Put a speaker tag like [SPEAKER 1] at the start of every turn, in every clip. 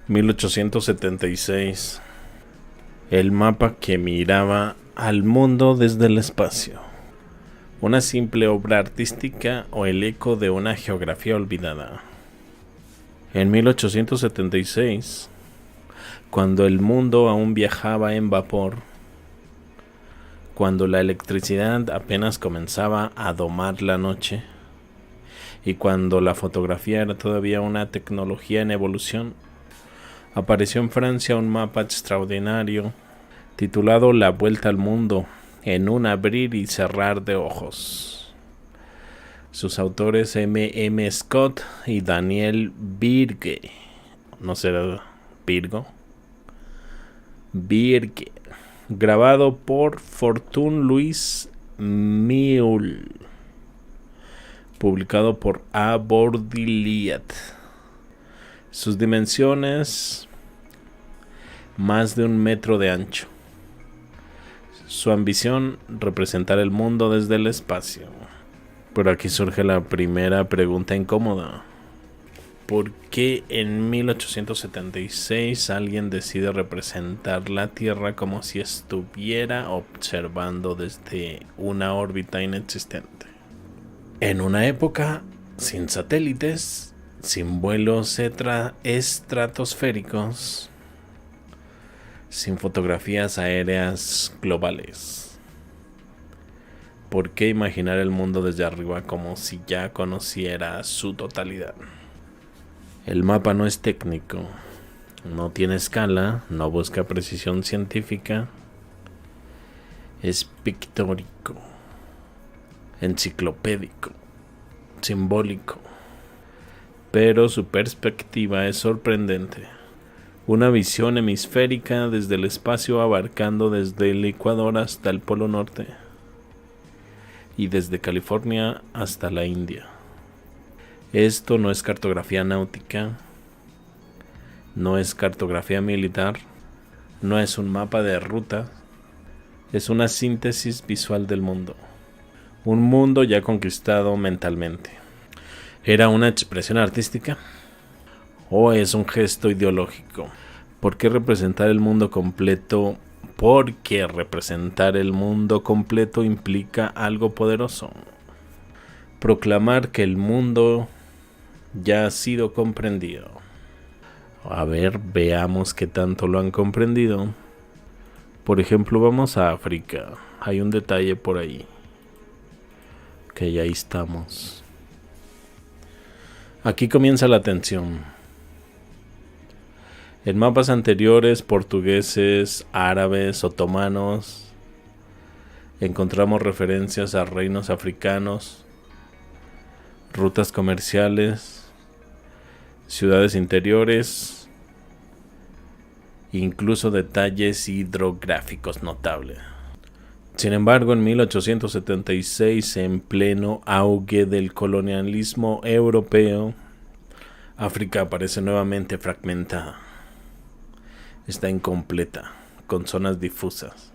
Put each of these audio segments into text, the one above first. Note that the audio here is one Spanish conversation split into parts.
[SPEAKER 1] 1876. El mapa que miraba al mundo desde el espacio. Una simple obra artística o el eco de una geografía olvidada. En 1876, cuando el mundo aún viajaba en vapor, cuando la electricidad apenas comenzaba a domar la noche, y cuando la fotografía era todavía una tecnología en evolución, apareció en Francia un mapa extraordinario titulado La Vuelta al Mundo en un abrir y cerrar de ojos. Sus autores M. Scott y Daniel Virgue. ¿No será Virgo? Virgue. Grabado por Fortune Louis Mule. Publicado por A. Bordilliat. Sus dimensiones: más de 1 metro de ancho. Su ambición: representar el mundo desde el espacio. Pero aquí surge la primera pregunta incómoda. ¿Por qué en 1876 alguien decide representar la Tierra como si estuviera observando desde una órbita inexistente? En una época sin satélites, sin vuelos estratosféricos, sin fotografías aéreas globales. ¿Por qué imaginar el mundo desde arriba como si ya conociera su totalidad? El mapa no es técnico, no tiene escala, no busca precisión científica, es pictórico, enciclopédico, simbólico, pero su perspectiva es sorprendente. Una visión hemisférica desde el espacio, abarcando desde el Ecuador hasta el Polo Norte y desde California hasta la India. Esto no es cartografía náutica, no es cartografía militar, no es un mapa de ruta, es una síntesis visual del mundo. Un mundo ya conquistado mentalmente. ¿Era una expresión artística? ¿O es un gesto ideológico? ¿Por qué representar el mundo completo? Porque representar el mundo completo implica algo poderoso. Proclamar que el mundo ya ha sido comprendido. A ver, veamos qué tanto lo han comprendido. Por ejemplo, vamos a África. Hay un detalle por ahí. Que ya ahí estamos. Aquí comienza la tensión. En mapas anteriores, portugueses, árabes, otomanos, encontramos referencias a reinos africanos, rutas comerciales, ciudades interiores, incluso detalles hidrográficos notables. Sin embargo, en 1876, en pleno auge del colonialismo europeo, África aparece nuevamente fragmentada. Está incompleta, con zonas difusas.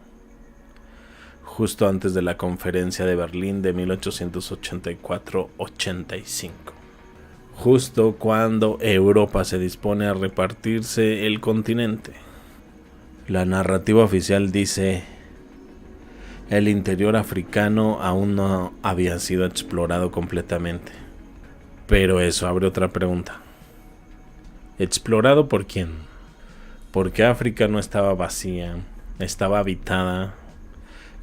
[SPEAKER 1] Justo antes de la conferencia de Berlín de 1884-85. Justo cuando Europa se dispone a repartirse el continente. La narrativa oficial dice: el interior africano aún no había sido explorado completamente. Pero eso abre otra pregunta. ¿Explorado por quién? Porque África no estaba vacía, estaba habitada,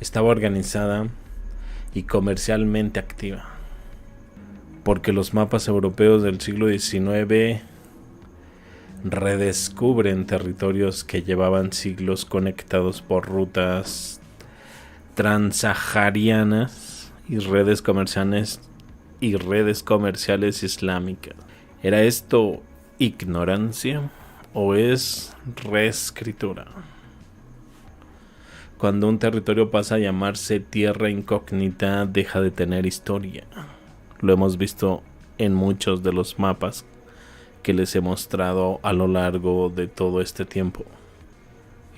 [SPEAKER 1] estaba organizada y comercialmente activa. Porque los mapas europeos del siglo XIX redescubren territorios que llevaban siglos conectados por rutas transsaharianas y redes comerciales islámicas. ¿Era esto ignorancia o es reescritura? Cuando un territorio pasa a llamarse tierra incógnita, deja de tener historia. Lo hemos visto en muchos de los mapas que les he mostrado a lo largo de todo este tiempo.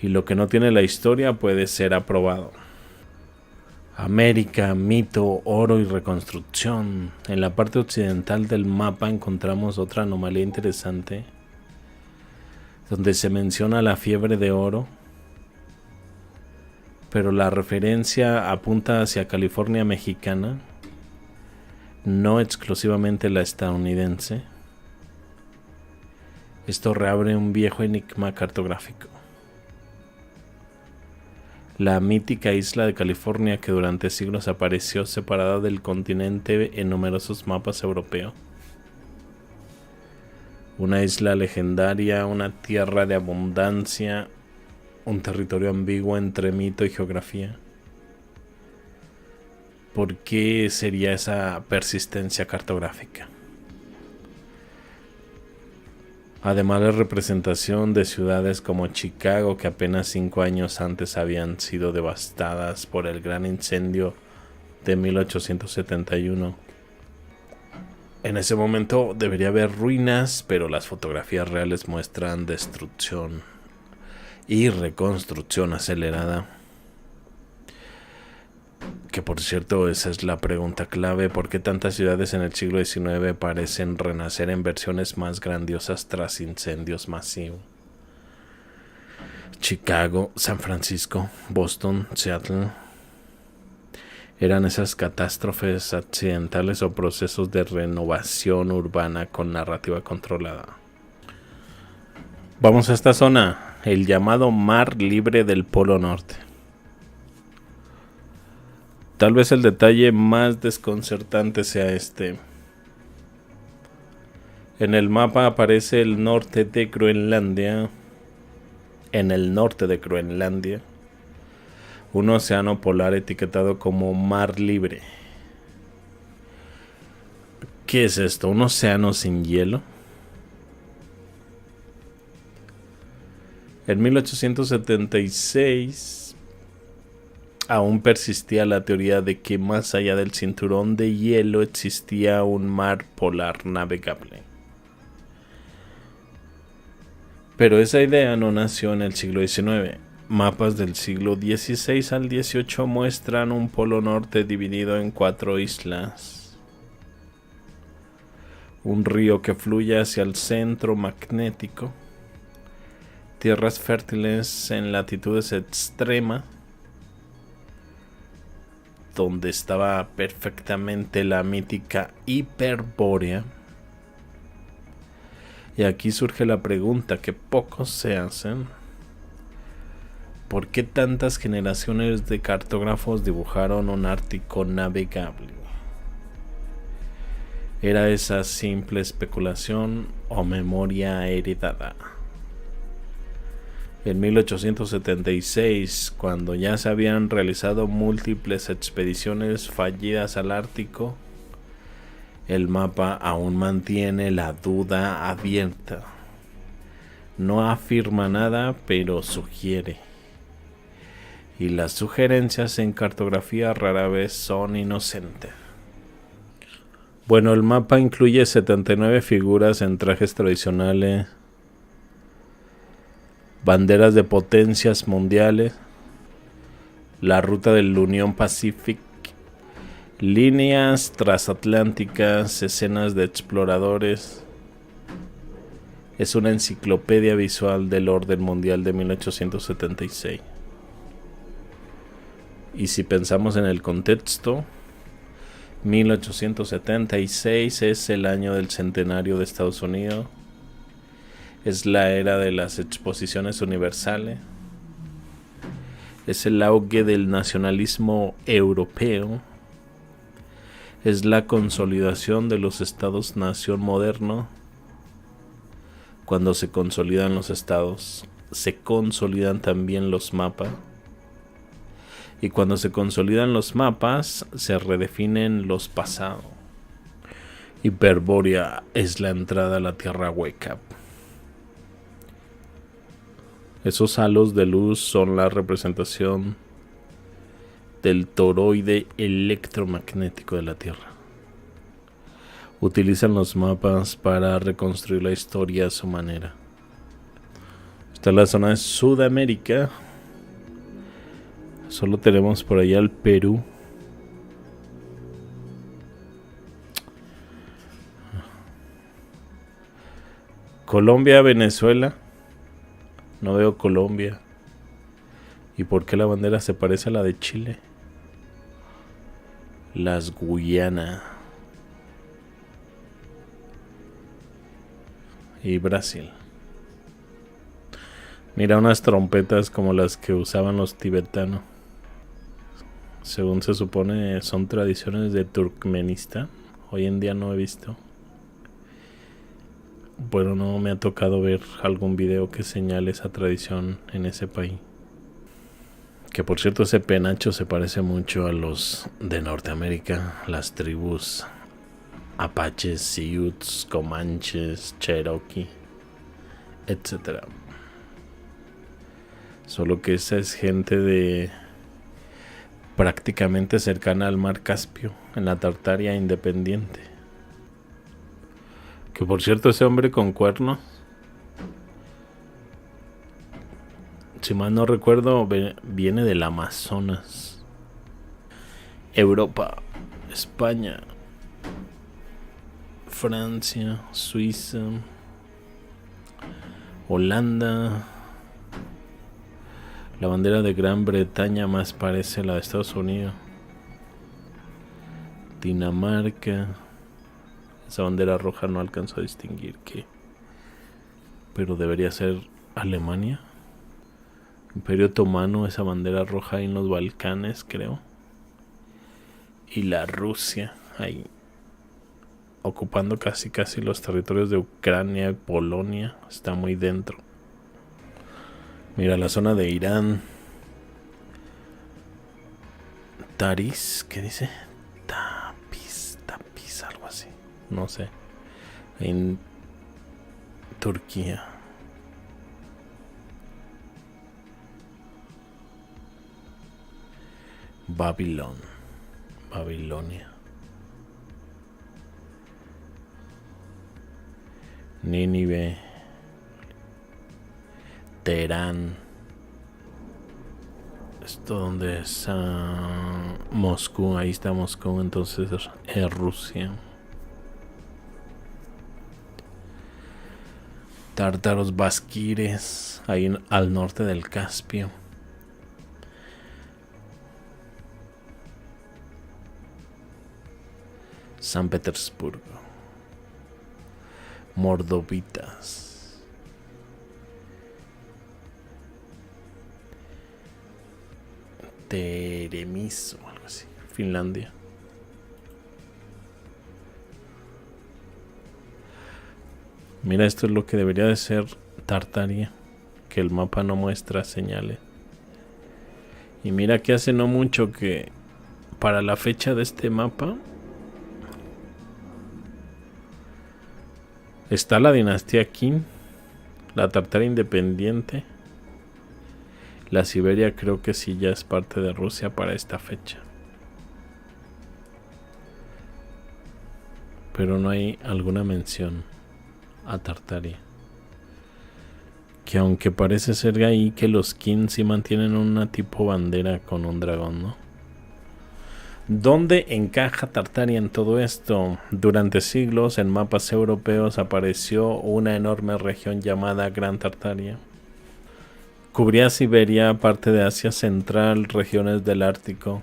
[SPEAKER 1] Y lo que no tiene la historia puede ser aprobado. América, mito, oro y reconstrucción. En la parte occidental del mapa encontramos otra anomalía interesante. donde se menciona la fiebre de oro, pero la referencia apunta hacia California mexicana, no exclusivamente la estadounidense. Esto reabre un viejo enigma cartográfico. La mítica isla de California, que durante siglos apareció separada del continente en numerosos mapas europeos. Una isla legendaria, una tierra de abundancia, un territorio ambiguo entre mito y geografía. ¿Por qué sería esa persistencia cartográfica? Además de representación de ciudades como Chicago, que apenas 5 años antes habían sido devastadas por el gran incendio de 1871. En ese momento debería haber ruinas, pero las fotografías reales muestran destrucción y reconstrucción acelerada. Que por cierto, esa es la pregunta clave: ¿por qué tantas ciudades en el siglo XIX parecen renacer en versiones más grandiosas tras incendios masivos? Chicago, San Francisco, Boston, Seattle. ¿Eran esas catástrofes accidentales o procesos de renovación urbana con narrativa controlada? Vamos a esta zona, el llamado Mar Libre del Polo Norte. Tal vez el detalle más desconcertante sea este. En el mapa aparece el norte de Groenlandia. En el norte de Groenlandia, un océano polar etiquetado como Mar Libre. ¿Qué es esto? ¿Un océano sin hielo? En 1876 aún persistía la teoría de que más allá del cinturón de hielo existía un mar polar navegable. Pero esa idea no nació en el siglo XIX. Mapas del siglo XVI al XVIII muestran un polo norte dividido en 4 islas. Un río que fluye hacia el centro magnético. Tierras fértiles en latitudes extremas, donde estaba perfectamente la mítica Hiperbórea. Y aquí surge la pregunta que pocos se hacen: ¿por qué tantas generaciones de cartógrafos dibujaron un Ártico navegable? ¿Era esa simple especulación o memoria heredada? En 1876, cuando ya se habían realizado múltiples expediciones fallidas al Ártico, el mapa aún mantiene la duda abierta. No afirma nada, pero sugiere. Y las sugerencias en cartografía rara vez son inocentes. Bueno, el mapa incluye 79 figuras en trajes tradicionales, banderas de potencias mundiales, la ruta del Union Pacific, líneas transatlánticas, escenas de exploradores. Es una enciclopedia visual del orden mundial de 1876. Y si pensamos en el contexto, 1876 es el año del centenario de Estados Unidos. Es la era de las exposiciones universales. Es el auge del nacionalismo europeo. Es la consolidación de los estados-nación modernos. Cuando se consolidan los estados, se consolidan también los mapas. Y cuando se consolidan los mapas, se redefinen los pasados. Hiperbórea es la entrada a la Tierra hueca. Esos halos de luz son la representación del toroide electromagnético de la Tierra. Utilizan los mapas para reconstruir la historia a su manera. Esta es la zona de Sudamérica. Solo tenemos por allá el Perú. Colombia, Venezuela. No veo Colombia. ¿Y por qué la bandera se parece a la de Chile? Las Guyana. Y Brasil. Mira, unas trompetas como las que usaban los tibetanos. Según se supone, son tradiciones de Turkmenistán. Hoy en día no he visto. Bueno, no me ha tocado ver algún video que señale esa tradición en ese país. Que por cierto, ese penacho se parece mucho a los de Norteamérica, las tribus apaches, Sioux, comanches, cherokee, etcétera. Solo que esa es gente de prácticamente cercana al mar Caspio, en la Tartaria independiente. Que por cierto, ese hombre con cuernos, si mal no recuerdo, viene del Amazonas. Europa, España, Francia, Suiza, Holanda. La bandera de Gran Bretaña más parece la de Estados Unidos. Dinamarca. Esa bandera roja no alcanzo a distinguir qué. Pero debería ser Alemania. Imperio Otomano, esa bandera roja ahí en los Balcanes, creo. Y la Rusia, ahí ocupando casi los territorios de Ucrania y Polonia. Está muy dentro. Mira, la zona de Irán. Taris, ¿qué dice? Tapiz, algo así. No sé. En Turquía. Babilonia. Nínive. Teherán. ¿Esto dónde es? Moscú. Ahí está Moscú. Entonces es Rusia. Tártaros basquires. Ahí al norte del Caspio. San Petersburgo. Mordovitas. Teremiso, algo así. Finlandia. Mira, esto es lo que debería de ser Tartaria, que el mapa no muestra señales. Y mira que hace no mucho que para la fecha de este mapa está la dinastía Qin, la Tartaria independiente. La Siberia creo que sí ya es parte de Rusia para esta fecha. Pero no hay alguna mención a Tartaria. Que aunque parece ser ahí que los Qin sí mantienen una tipo bandera con un dragón, ¿no? ¿Dónde encaja Tartaria en todo esto? Durante siglos en mapas europeos apareció una enorme región llamada Gran Tartaria. Cubría Siberia, parte de Asia Central, regiones del Ártico.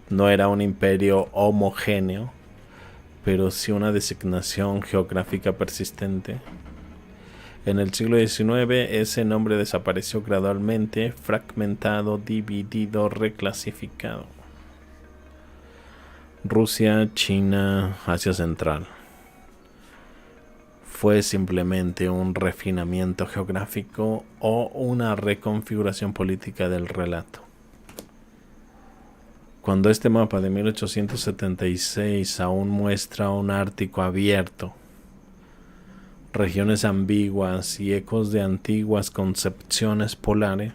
[SPEAKER 1] No era un imperio homogéneo, pero sí una designación geográfica persistente. En el siglo XIX ese nombre desapareció gradualmente, fragmentado, dividido, reclasificado. Rusia, China, Asia Central. ¿Fue simplemente un refinamiento geográfico o una reconfiguración política del relato? Cuando este mapa de 1876 aún muestra un Ártico abierto, regiones ambiguas y ecos de antiguas concepciones polares,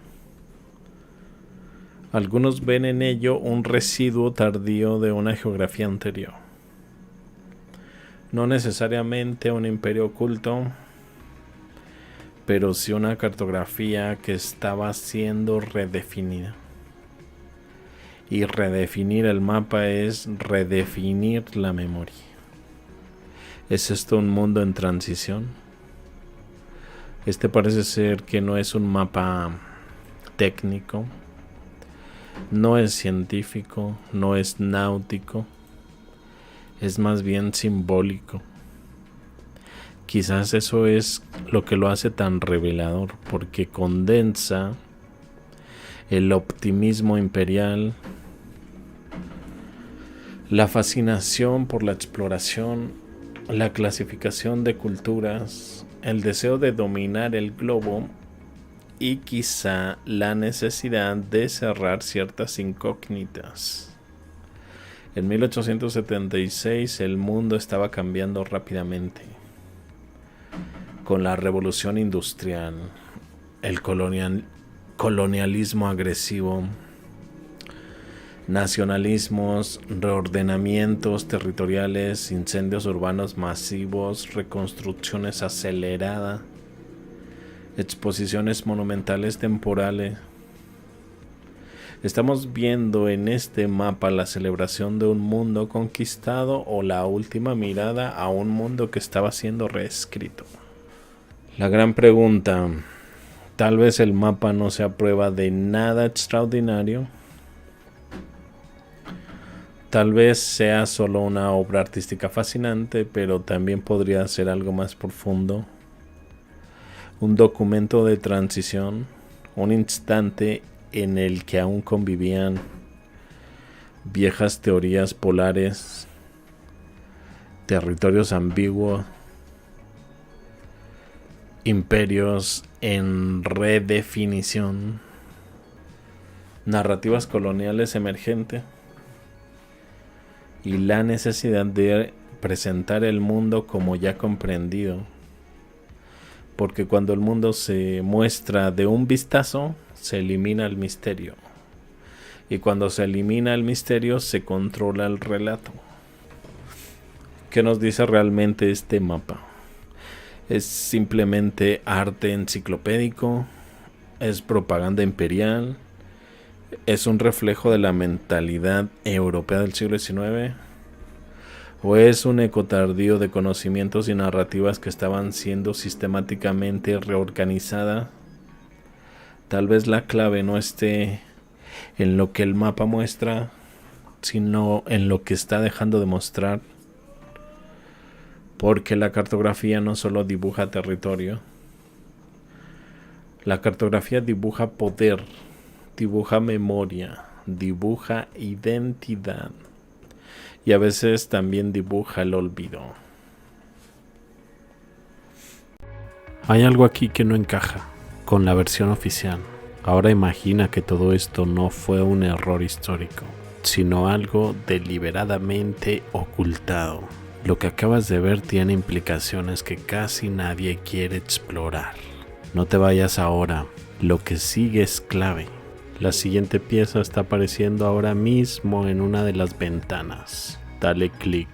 [SPEAKER 1] algunos ven en ello un residuo tardío de una geografía anterior. No necesariamente un imperio oculto, pero sí una cartografía que estaba siendo redefinida. Y redefinir el mapa es redefinir la memoria. ¿Es esto un mundo en transición? Este parece ser que no es un mapa técnico, no es científico, no es náutico, es más bien simbólico. Quizás eso es lo que lo hace tan revelador, porque condensa el optimismo imperial, la fascinación por la exploración, la clasificación de culturas, el deseo de dominar el globo y quizá la necesidad de cerrar ciertas incógnitas. En 1876 el mundo estaba cambiando rápidamente. Con la revolución industrial, el colonialismo agresivo, nacionalismos, reordenamientos territoriales, incendios urbanos masivos, reconstrucciones aceleradas, exposiciones monumentales temporales. Estamos viendo en este mapa la celebración de un mundo conquistado o la última mirada a un mundo que estaba siendo reescrito. La gran pregunta, tal vez el mapa no sea prueba de nada extraordinario. Tal vez sea solo una obra artística fascinante, pero también podría ser algo más profundo. Un documento de transición, un instante en el que aún convivían viejas teorías polares, territorios ambiguos, imperios en redefinición, narrativas coloniales emergentes y la necesidad de presentar el mundo como ya comprendido. Porque cuando el mundo se muestra de un vistazo, se elimina el misterio. Y cuando se elimina el misterio, se controla el relato. ¿Qué nos dice realmente este mapa? ¿Es simplemente arte enciclopédico? ¿Es propaganda imperial? ¿Es un reflejo de la mentalidad europea del siglo XIX? ¿O es un eco tardío de conocimientos y narrativas que estaban siendo sistemáticamente reorganizadas? Tal vez la clave no esté en lo que el mapa muestra, sino en lo que está dejando de mostrar. Porque la cartografía no solo dibuja territorio, la cartografía dibuja poder, dibuja memoria, dibuja identidad y a veces también dibuja el olvido. Hay algo aquí que no encaja con la versión oficial. Ahora imagina que todo esto no fue un error histórico, sino algo deliberadamente ocultado. Lo que acabas de ver tiene implicaciones que casi nadie quiere explorar. No te vayas ahora, lo que sigue es clave. La siguiente pieza está apareciendo ahora mismo en una de las ventanas. Dale clic.